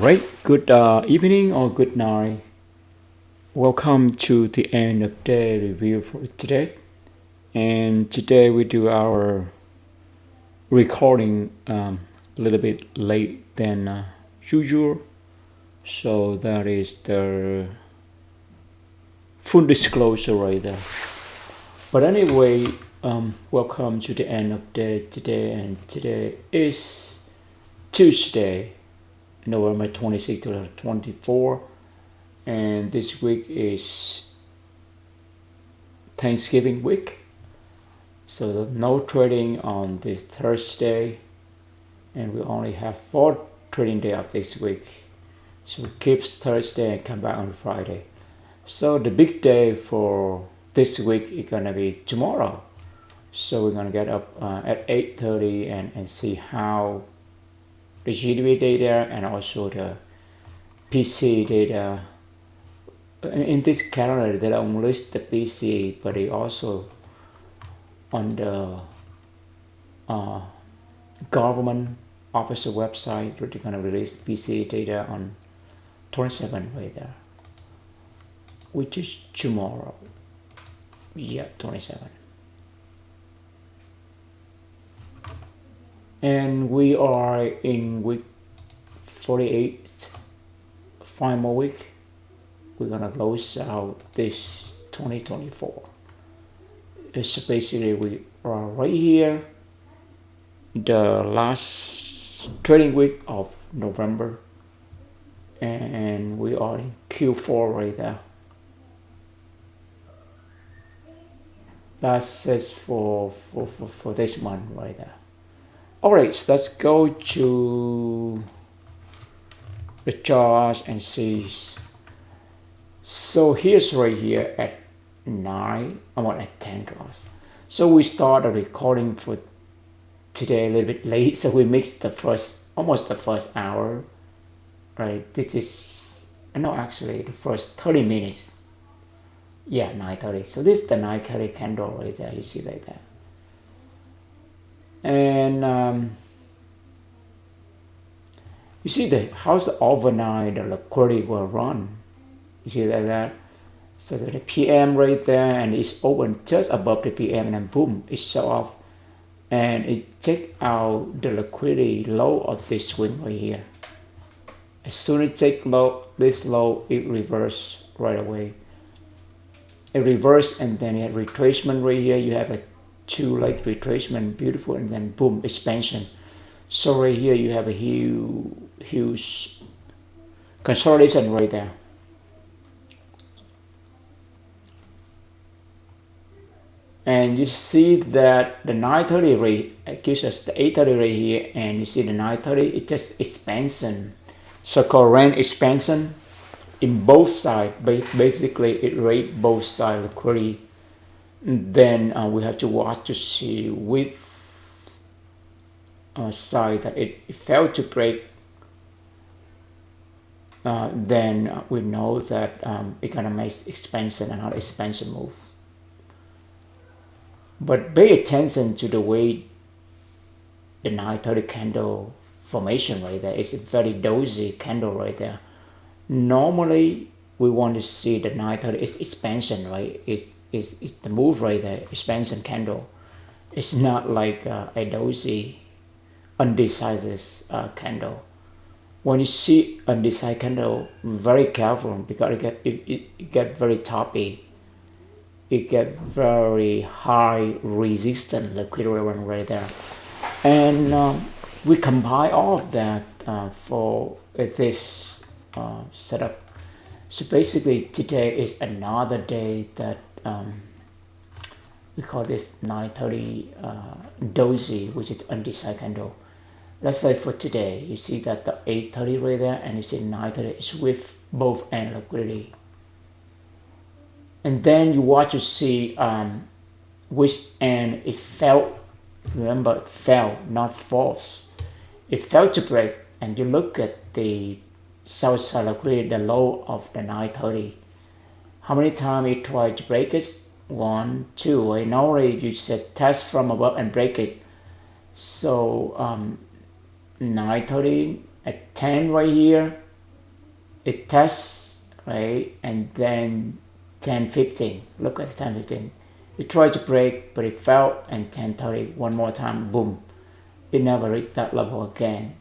Right, good evening or good night. Welcome to the end of day review for today. And today we do our recording a little bit late than usual. So that is the full disclosure right there. But anyway, welcome to the end of day today. And today is Tuesday, November 26th to 24. And this week is Thanksgiving week, so no trading on this Thursday, and we only have 4 trading days of this week. So we keep Thursday and come back on Friday. So the big day for this week is gonna be tomorrow. So we're gonna get up at 8:30 and see how the GDP data and also the PC data. In this calendar, they don't list the PC, but they also on the government official website, they're gonna release PC data on 27 right there, which is tomorrow. Yeah, 27. And we are in week 48, 5 more weeks. We're gonna close out this 2024. So basically we are right here, the last trading week of November, and we are in Q4 right there. That's it for this month right there. Alright, so let's go to the charts and see. So here's right here at 9, at 10 class. So we start a recording for today a little bit late, so we mixed almost the first hour, right? This is, no, actually the first 30 minutes. Yeah, 9:30. So this is the 9:30 candle right there, you see like that. And you see how's the overnight, the liquidity will run. You see like that. So the PM right there, and it's open just above the PM, and then boom, it sell off, and it take out the liquidity low of this swing right here. As soon as it take this low, it reverse right away. It reverse, and then you have retracement right here. You have a 2-leg retracement, beautiful, and then boom, expansion. So right here you have a huge consolidation right there. And you see that the 9:30 rate gives us the 8:30 rate here, and you see the 9:30, it just expansion, so-called range expansion in both sides. Basically, it rate both sides liquidity. Then we have to watch to see which side that it failed to break. Then we know that it's gonna make expansion and not expansion move. But pay attention to the way the 9:30 candle formation right there. It's a very dozy candle right there. Normally, we want to see the 9:30 is expansion, right? It's the move right there, expansion candle. It's not like a dozy, undecided candle. When you see undecided candle, very careful because it get very toppy. It get very high resistant liquidity one right there, and we combine all of that for this setup. So basically today is another day that we call this 9:30 dozy, which is undecided candle. Let's say for today, you see that the 8:30 right there, and you see 9:30 is with both end liquidity. And then you watch to see which end it fell. Remember, it fell, not false. It fell to break, and you look at the south side liquidity, the low of the 9:30. How many times it tried to break it? 1, 2. And normally you said test from above and break it. So 9:30 at 10 right here, it tests, right? And then 10:15, look at 10:15. It tried to break, but it failed, and 10:30, one more time, boom. It never reached that level again.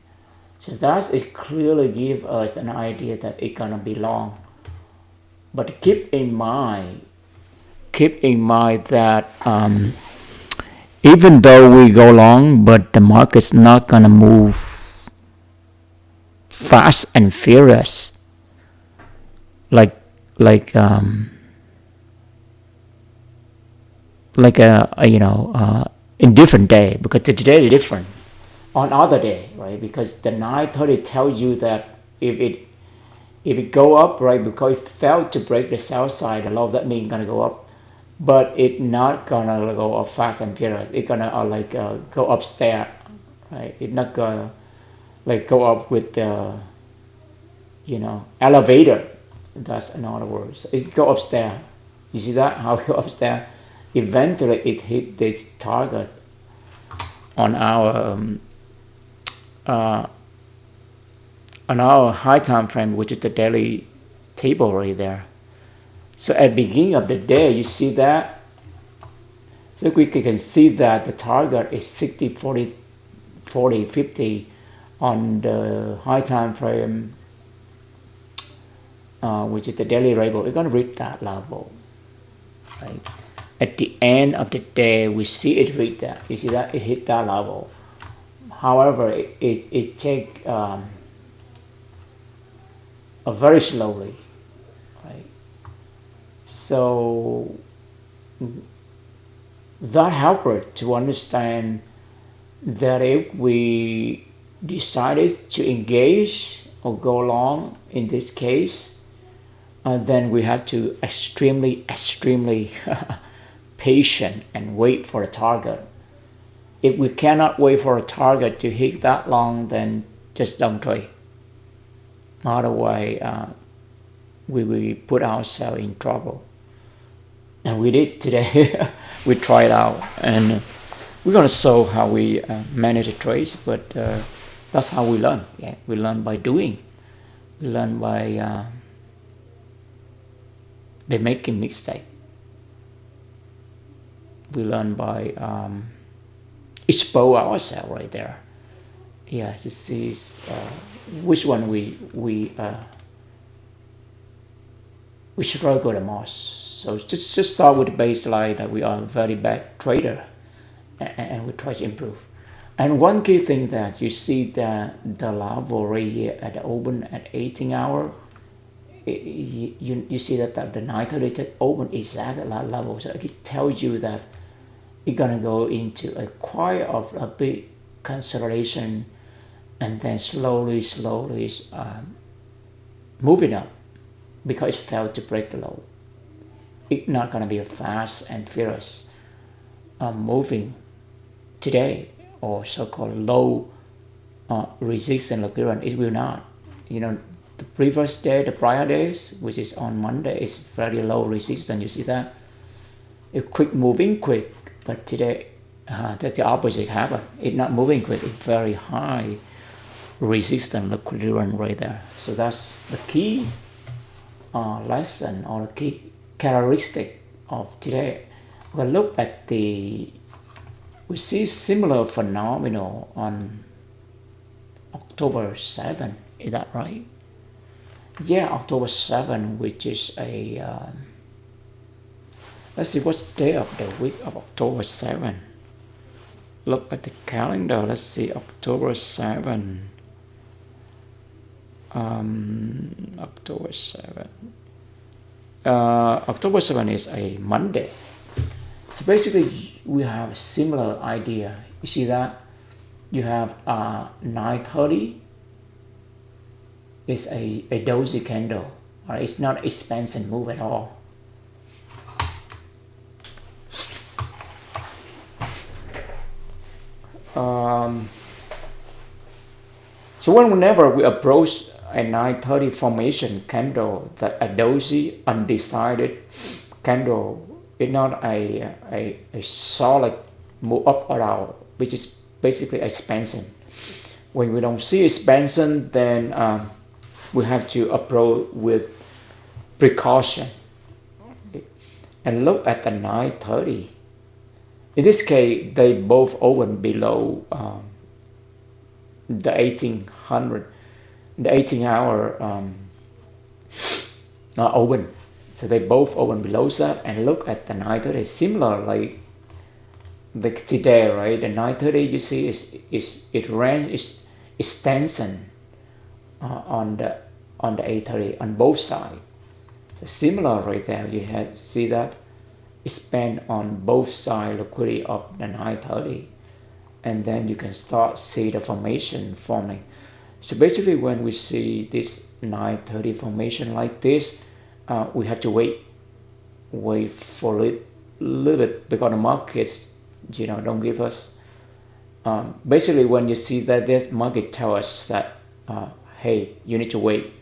So that's it clearly gives us an idea that it's gonna be long. But keep in mind that even though we go long, but the market's not gonna move fast and furious like like um, like in different day, because today is different on other day, right? Because the 9:30 tells you that if it go up, right, because it failed to break the sell side, the low, that means it's gonna go up, but it not gonna go up fast and furious. It's gonna go upstairs, right? It not gonna like go up with the elevator. That's another word. So it go upstairs. You see that how it go upstairs? Eventually, it hit this target on our high time frame, which is the daily table right there. So at the beginning of the day, you see that. So we can see that the target is 60, 40, 40, 50 on the high time frame, which is the daily level. We're going to reach that level, right? At the end of the day, we see it reach that. You see that it hit that level. However, it take a very slowly, right? So that helped us to understand that if we decided to engage or go along in this case, then we have to extremely patient and wait for a target. If we cannot wait for a target to hit that long, then just don't trade. Otherwise, we will put ourselves in trouble. And we did today. We tried out, and we're gonna show how we manage the trades. But that's how we learn. Yeah, we learn by doing. We learn by making mistakes. We learn by expose ourselves right there. Yeah, this is which one we struggle the most. So just start with the baseline that we are a very bad trader, and we try to improve. And one key thing that you see that the level right here at the open at 18 hour, you see that the 9:30 open exactly at that level. So it tells you that it's gonna go into a quite of a big consolidation, and then slowly moving up, because it failed to break the low. It's not gonna be a fast and furious moving today, or so-called low resistance liquidity. It will not. The previous day, the prior days, which is on Monday, is very low resistance. You see that? It's quick moving, quick. But today, that's the opposite happen. It's not moving quick. It's very high resistance liquidity right there. So that's the key lesson, or the key characteristic of today. We'll look at we see similar phenomenon on October 7. Is that right? Yeah, October 7, which is let's see what's the day of the week of October 7. Look at the calendar. Let's see, October 7. October 7. October 7 is a Monday. So basically, we have a similar idea. You see that? You have 9:30. It's a doji candle. Right? It's not expansion move at all. So whenever we approach a 9:30 formation candle, that a doji undecided candle is not a solid move up or out, which is basically expansion. When we don't see expansion, then we have to approach with precaution and look at the 9:30. In this case, they both open below the 1800, the 18-hour open. So they both open below that, and look at the 9:30. Similar like today, right? The 9:30 you see is it range is extension on the 8:30 on both sides. So similar right there. You have see that expand on both sides liquidity of the 9:30, and then you can start see the formation forming. So basically, when we see this 9:30 formation like this, we have to wait for a little bit, because the markets, don't give us. Basically, when you see that this market tell us that, hey, you need to wait.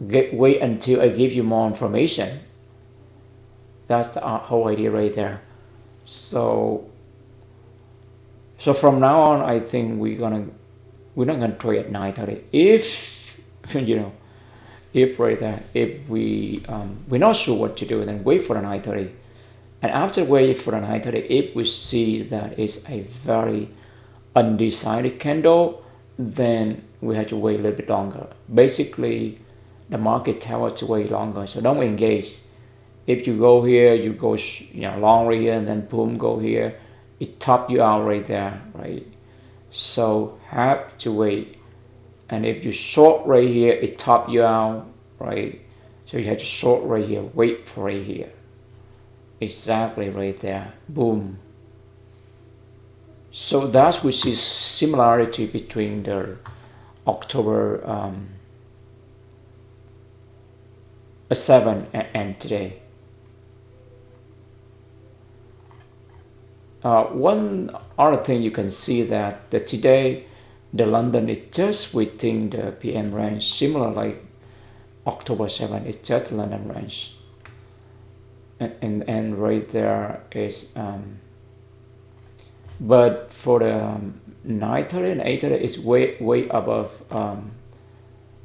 Wait until I give you more information. That's the whole idea right there. So from now on, I think we're not gonna trade at 9:30. If if right there, if we're not sure what to do, then wait for the 9:30. And after wait for the 9:30, if we see that it's a very undecided candle, then we have to wait a little bit longer. Basically, the market tells us to wait longer, so don't engage. If you go here, you go long right here, and then boom, go here, it top you out right there, right? So have to wait. And if you short right here, it top you out, right? So you have to short right here, wait for right here. Exactly right there, boom. So that's we see similarity between the October 7 and today. One other thing you can see that today the London is just within the PM range, similar like October 7, it's just London range. And right there is but for the 9:30 and 8:30 it's way above,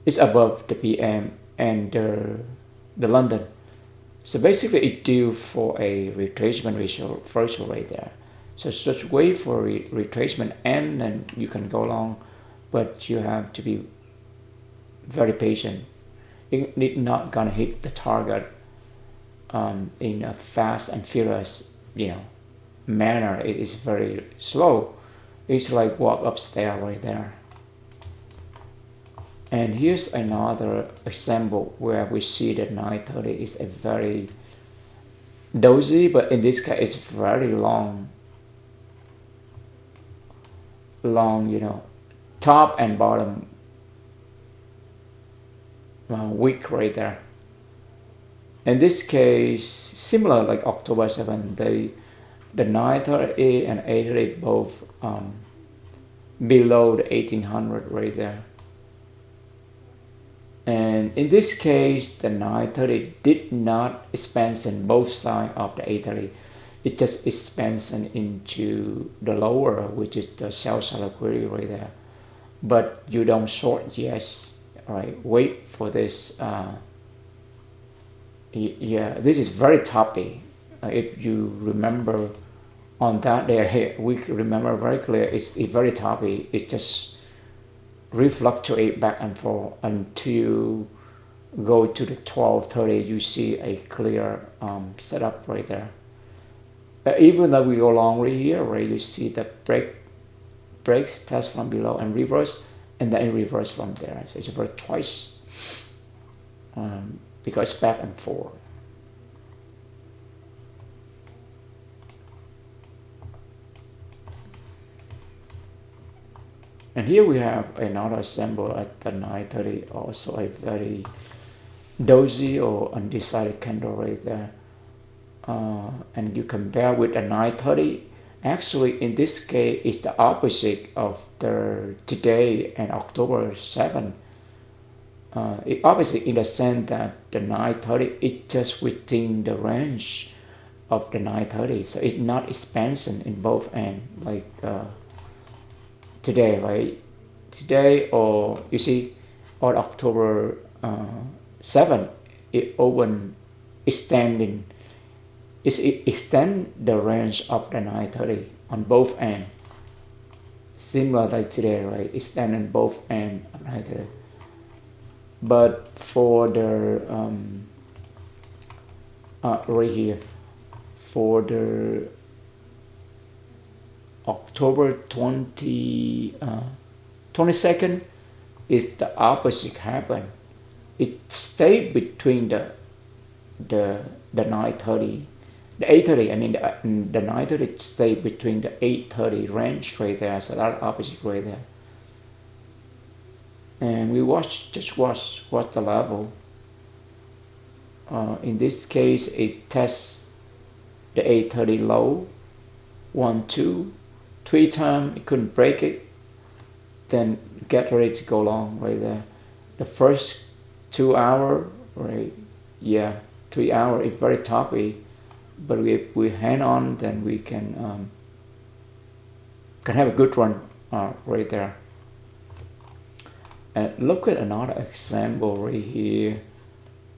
it's above the PM and the London. So basically it's due for a retracement reversal right there. So just wait for retracement, and then you can go long, but you have to be very patient. It's not gonna hit the target in a fast and furious manner. It is very slow. It's like walk upstairs right there. And here's another example where we see that 9:30 is a very dozy, but in this case it's very long, top and bottom wick right there. In this case, similar like October 7, the 9:30 and 8:30 both below the 1800 right there. And in this case, the 9:30 did not expansion both sides of the 8:30. It just expansion into the lower, which is the sell side liquidity right there. But you don't short, yes, right? Wait for this. Yeah, this is very toppy. If you remember on that day, we remember very clear. It's very toppy. It just refluctuate back and forth until go to the 12:30. You see a clear setup right there. Even though we go long right here, right, you see the breaks test from below and reverse, and then reverse from there. So it's very twice because back and forth. And here we have another symbol at the 9:30, also a very dozy or undecided candle right there. And you compare with the 9:30, actually in this case it's the opposite of the today and October 7. It opposite in the sense that the 9:30 is just within the range of the 9:30, so it's not expansion in both ends like today, right? Today, or you see, on October 7, it open extending. It extend the range of the 930 on both ends. Similar like today, right? Extending both ends of 930. But for the right here, for the October 22nd, is the opposite happen. It stayed between the 930, the 830. I mean the 930 stayed between the 830 range right there. So that opposite right there. And we just watch the level. In this case, it tests the 830 low, 1, 2, 3 times. It couldn't break it. Then get ready to go long right there. The first 2 hour, right? Yeah, 3 hour. It's very toppy, but if we hang on, then we can have a good run right there. And look at another example right here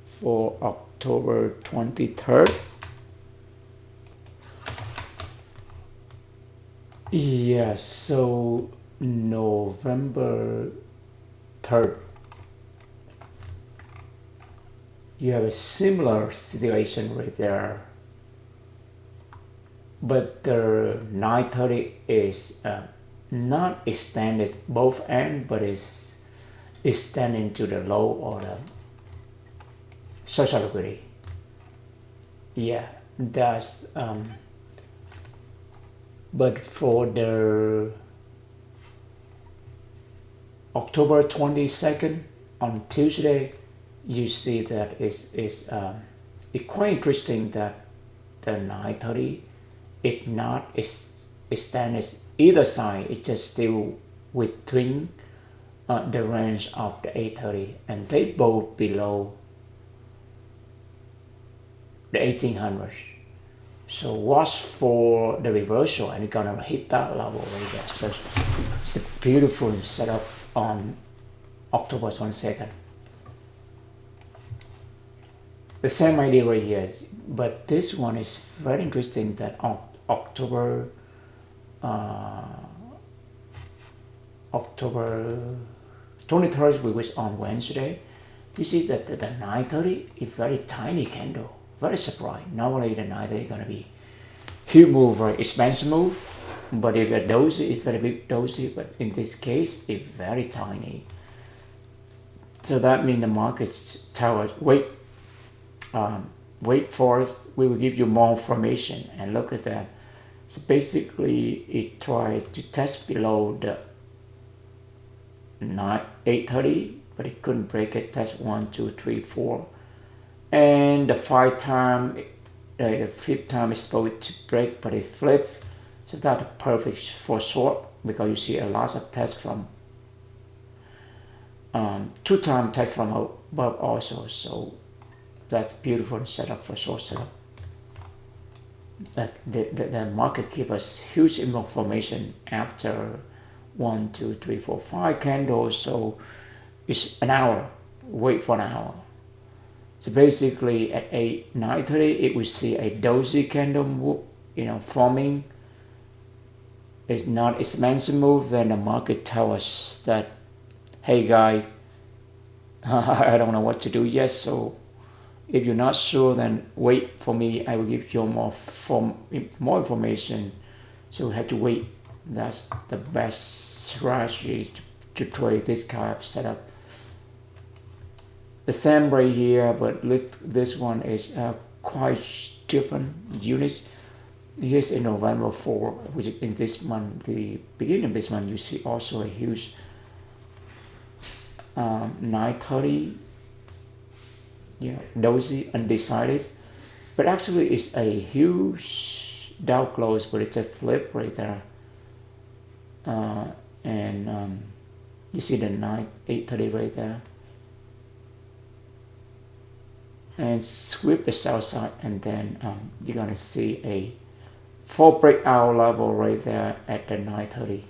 for October 23rd. Yeah, so November 3rd, you have a similar situation right there, but the 930 is not extended both ends, but is extending to the low or the social liquidity. Yeah, that's but for the October 22nd on Tuesday, you see that it's quite interesting that the 930 it not extended either side. It's just still within the range of the 830, and they both below the 1800. So watch for the reversal, and it's gonna hit that level right there. So it's the beautiful setup on October 22nd. The same idea right here, but this one is very interesting that on October 23rd, which was on Wednesday, you see that the 930 is very tiny candle. Very surprised. Normally the 930 is gonna be huge move, right? Expansion move. But if a dozy, it's very big dozy, but in this case, it's very tiny. So that means the markets tell us, wait for us, we will give you more information, and look at that. So basically, it tried to test below the 830, but it couldn't break it. Test 1, 2, 3, 4. And the 5th time, the 5th time is supposed to break, but it flipped. So that's perfect for short, because you see a lot of tests from 2-time test from above also. So that's beautiful setup for short setup. That the market give us huge information after 1, 2, 3, 4, 5 candles. So it's an hour. Wait for an hour. So basically at 9:30, it will see a dozy candle, forming. It's not expansive move. Then the market tell us that, hey guy, I don't know what to do yet. So if you're not sure, then wait for me. I will give you more information. So we have to wait. That's the best strategy to trade this kind of setup. The same right here, but this one is quite different units. Here's in November 4, which in this month, the beginning of this month, you see also a huge 930, dozy, undecided. But actually it's a huge Dow close, but it's a flip right there. And you see the 830 right there. And sweep the sell side, and then you're gonna see a 4 breakout level right there at the 930.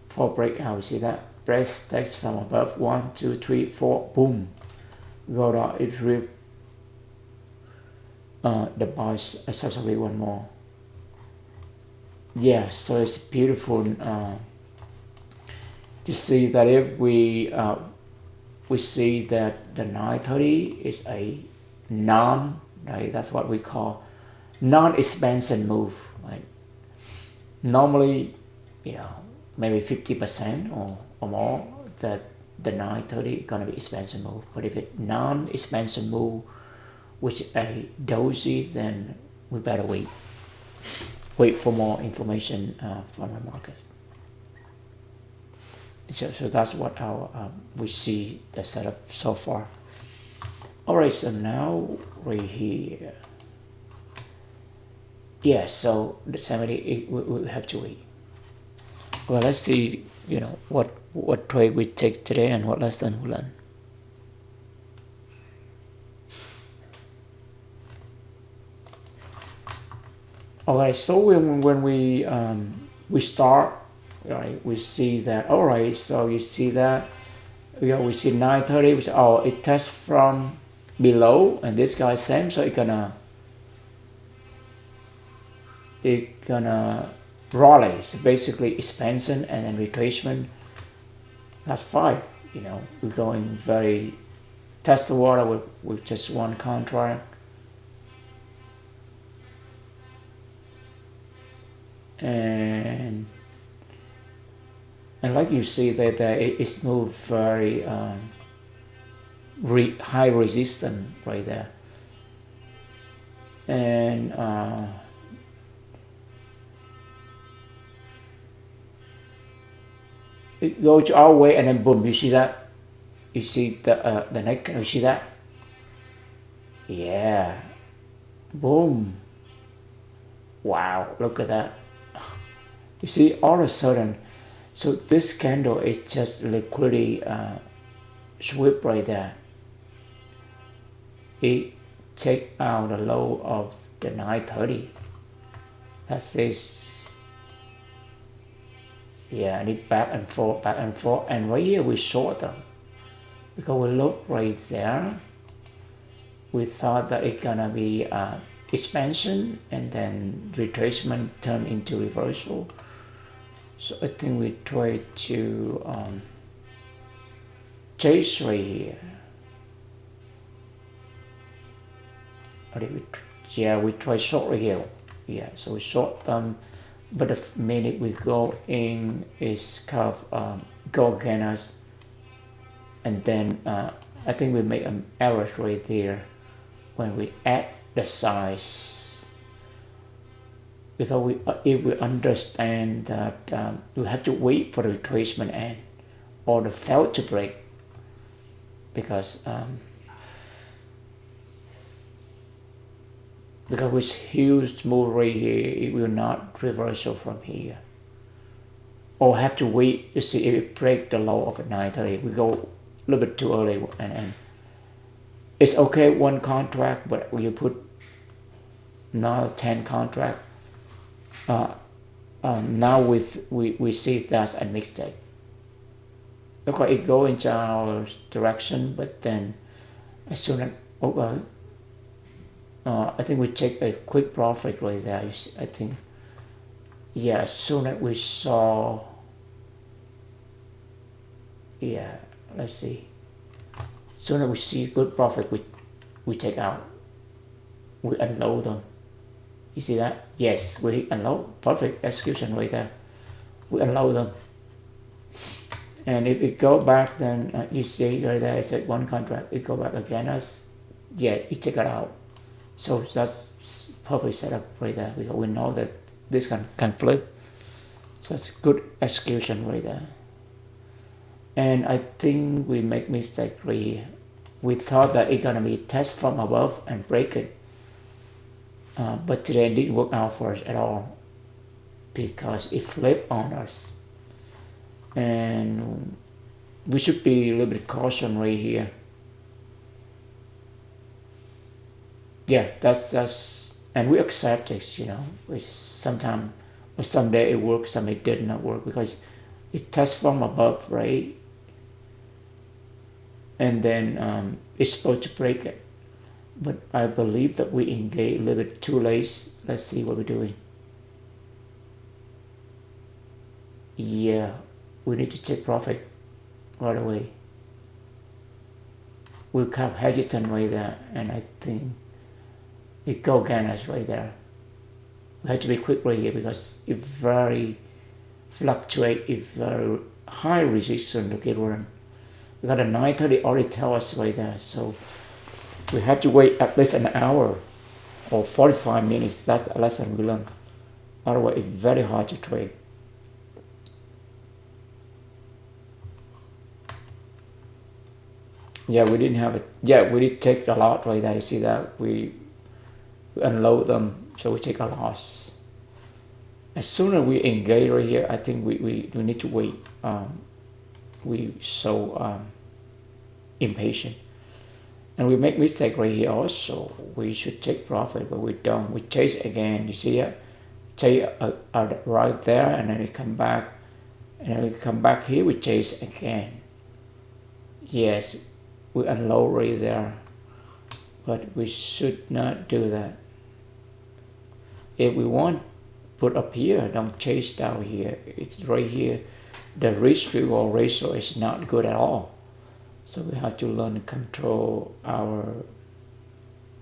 4 breakout, see that? breast text from above, 1 2 3 4, boom, go down, it rip the bars subsequently one more. Yeah, so it's beautiful to see that if we see that the 930 is a non, right, that's what we call non-expansion move, right? Normally, maybe 50% or more that the 930 is gonna be expansion move, but if it's non-expansion move, which is a doji, then we better wait for more information from the market. So that's what our we see the setup so far. All right, so now right here, yeah. So the 70 we have to wait. Well, let's see. What trade we take today and what lesson we learn. All right, so when we start, right, we see that, all right, so you see that, we see 930, we say, oh, it tests from below, and this guy same, so it gonna rally, so basically expansion and then retracement. That's fine, we're going very test the water with just one contract. And like you see that it's moved very high resistance right there, and it goes our way, and then boom, you see that, you see the neck, you see that, yeah, boom, wow, look at that. You see, all of a sudden, so this candle is just liquidity sweep right there. It take out the low of the 930. That's this. Yeah, and it back and forth, and right here we short them because we look right there. We thought that it's gonna be expansion and then retracement turn into reversal. So I think we try to chase right here. We try short right here. Yeah, so we short them, but the minute we go in is kind of go against us, and then I think we make an error right there when we add the size. Because if we understand that we have to wait for the retracement end or the fail to break, because with huge move right here, it will not reversal from here, or have to wait to see if it break the low of a 930. We go a little bit too early, and it's okay one contract, but when you put another 10 contract, now we see that's a mistake. Look like it go into our direction, but then as soon as I think we take a quick profit right there. I think, yeah, as soon as we saw, yeah, let's see, as soon as we see good profit, we take out, we unload them. You see that? Yes, we unload. Perfect execution right there. We unload them. And if it go back, then you see right there, it's like one contract. It go back again as, yeah, it take it out. So that's perfect setup right there, because we know that this can flip. So it's good execution right there. And I think we make mistake right here. We thought that it's gonna be test from above and break it. But today it didn't work out for us at all, because it flipped on us, and we should be a little bit cautious right here. Yeah, that's and we accept it. Sometimes, or someday it works, someday it did not work, because It tests from above, right? And then it's supposed to break it. But I believe that we engage a little bit too late. Let's see what we're doing. Yeah, we need to take profit right away. We have hesitant right there, and I think it go against right there. We have to be quick right here because it's very fluctuate, it's very high resistance to get run. We got a 930 already tell us right there, so we have to wait at least an hour or 45 minutes. That's a lesson we learn. Otherwise, it's very hard to trade. Yeah, we didn't have it. Yeah, we did take a lot right there. You see that we unload them, so we take a loss. As soon as we engage right here, I think we need to wait. We so impatient, and we make mistake right here also. We should take profit, but we don't. We chase again. You see it? Chase right there, and then it come back, and then we come back here. We chase again. Yes, we unload right there, but we should not do that. If we want put up here, don't chase down here. It's right here. The risk reward ratio is not good at all. So we have to learn to control our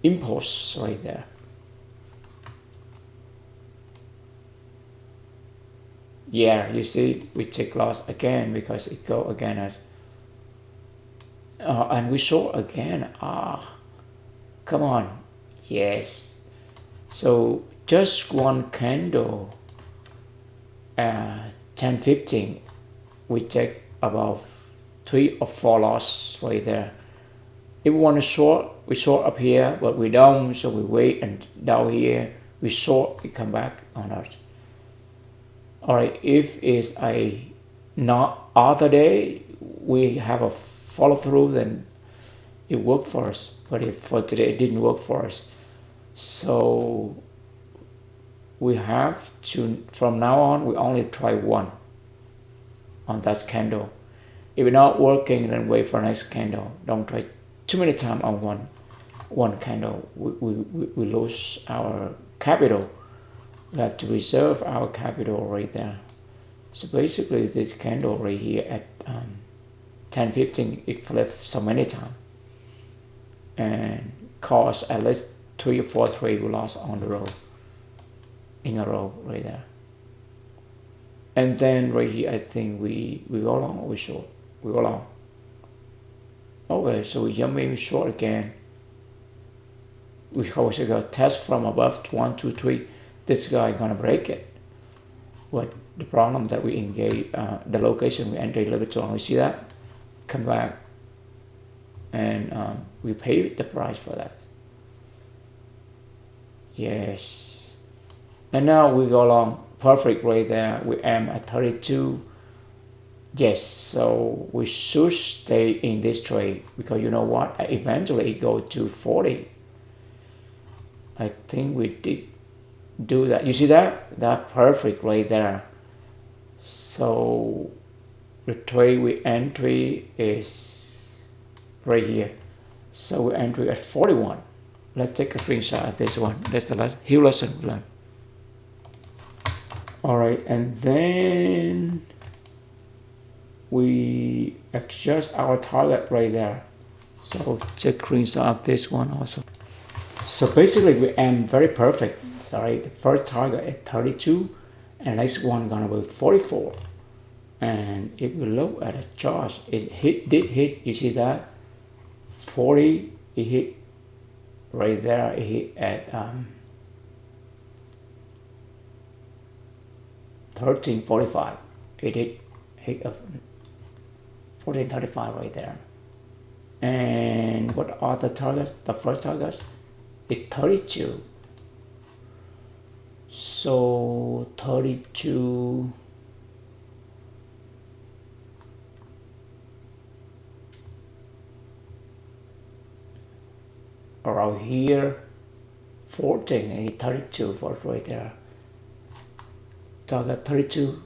impulse right there. Yeah, you see, we take loss again because it go again as and we short again. Come on. Yes. So just one candle, 10-15, we take about 3 or 4 loss right there. If we want to short, we short up here, but we don't, so we wait, and down here we short, we come back on us. All right, if it's a not other day, we have a follow through, then it worked for us. But if for today it didn't work for us, so we have to, from now on, we only try one on that candle. If it's not working, then wait for next candle. Don't try too many times on one candle. We lose our capital. We have to reserve our capital right there. So basically, this candle right here at 10-15, it flipped so many times and caused at least 3 or 4 trades we lost on the row, in a row right there. And then right here, I think we go long or we short. We go long. Okay, so we jump in short again. We also got test from above 1, 2, 3. This guy gonna break it. What the problem that we engage the location we enter a little bit too long. We see that, come back, and we pay the price for that. Yes, and now we go along perfect right there. We aim at 32. Yes, so we should stay in this trade because you know what? Eventually it go to 40. I think we did do that. You see that? That perfect right there. So the trade we entry is right here. So we entry at 41. Let's take a screenshot of this one. That's the last here lesson we learned. All right, and then we adjust our target right there. So take screenshot of this one also. So basically we aim very perfect. Sorry, the first target at 32 and next one gonna be 44. And if we look at the chart, it did hit, you see that? 40, it hit right there, it hit at 1345. It hit 1435 right there. And what are the targets? The first targets is 32. So 32 around here, 14 and 32 for right there. Target 32,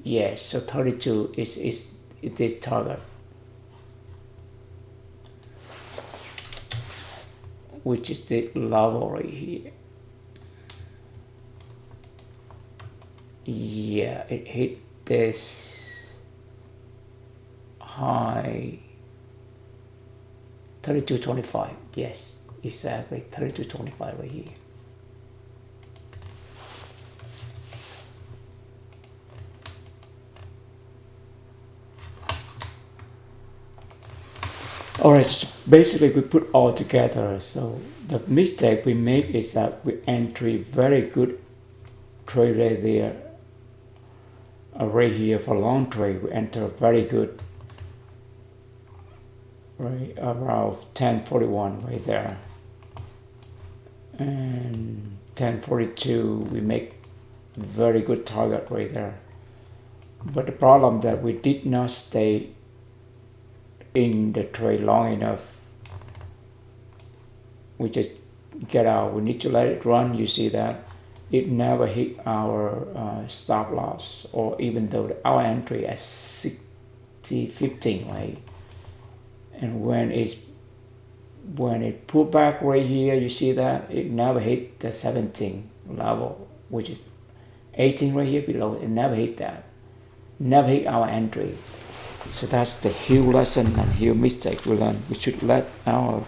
Yes, so 32 is this target, which is the level right here. Yeah, it hit this high 32.25. Yes, exactly 32.25 right here. Alright, so basically we put all together. So the mistake we make is that we enter very good trade right there. Right here for long trade, we enter very good, right around 1041 right there, and 1042 we make very good target right there. But the problem that we did not stay in the trade long enough. We just get out. We need to let it run. You see that it never hit our stop loss, or even though our entry at 60.15, right? And when it pulled back right here, you see that it never hit the 17 level, which is 18 right here below. It never hit that. Never hit our entry. So that's the huge lesson and huge mistake we learn. We should let our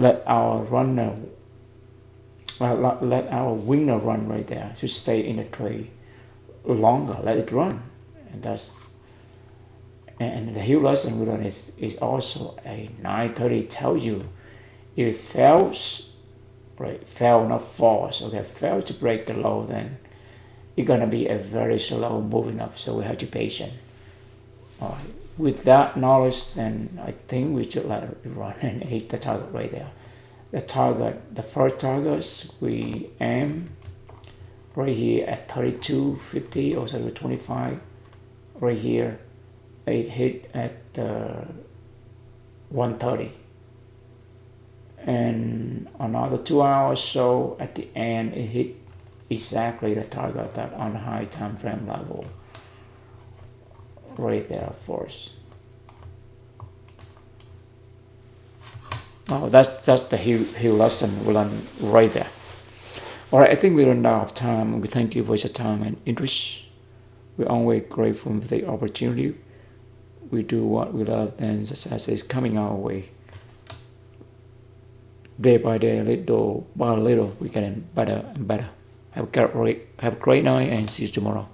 runner, let our winner run right there. Should stay in the trade longer. Let it run, and the huge lesson we learn is also a 930 tells you if it fails, right? Fail not falls. Okay, fail to break the low, then it's gonna be a very slow moving up. So we have to be patient. All right. With that knowledge, then I think we should let it run and hit the target right there. The first targets we aim right here at 32.50 or 25. Right here, it hit at 130. And another 2 hours so at the end it hit exactly the target that on the high time frame level right there for us. Oh, that's the huge lesson we learned right there. All right, I think we run out of time. We thank you for your time and interest. We're always grateful for the opportunity. We do what we love, then success is coming our way. Day by day, little by little, we getting better and better. Have a great night and see you tomorrow.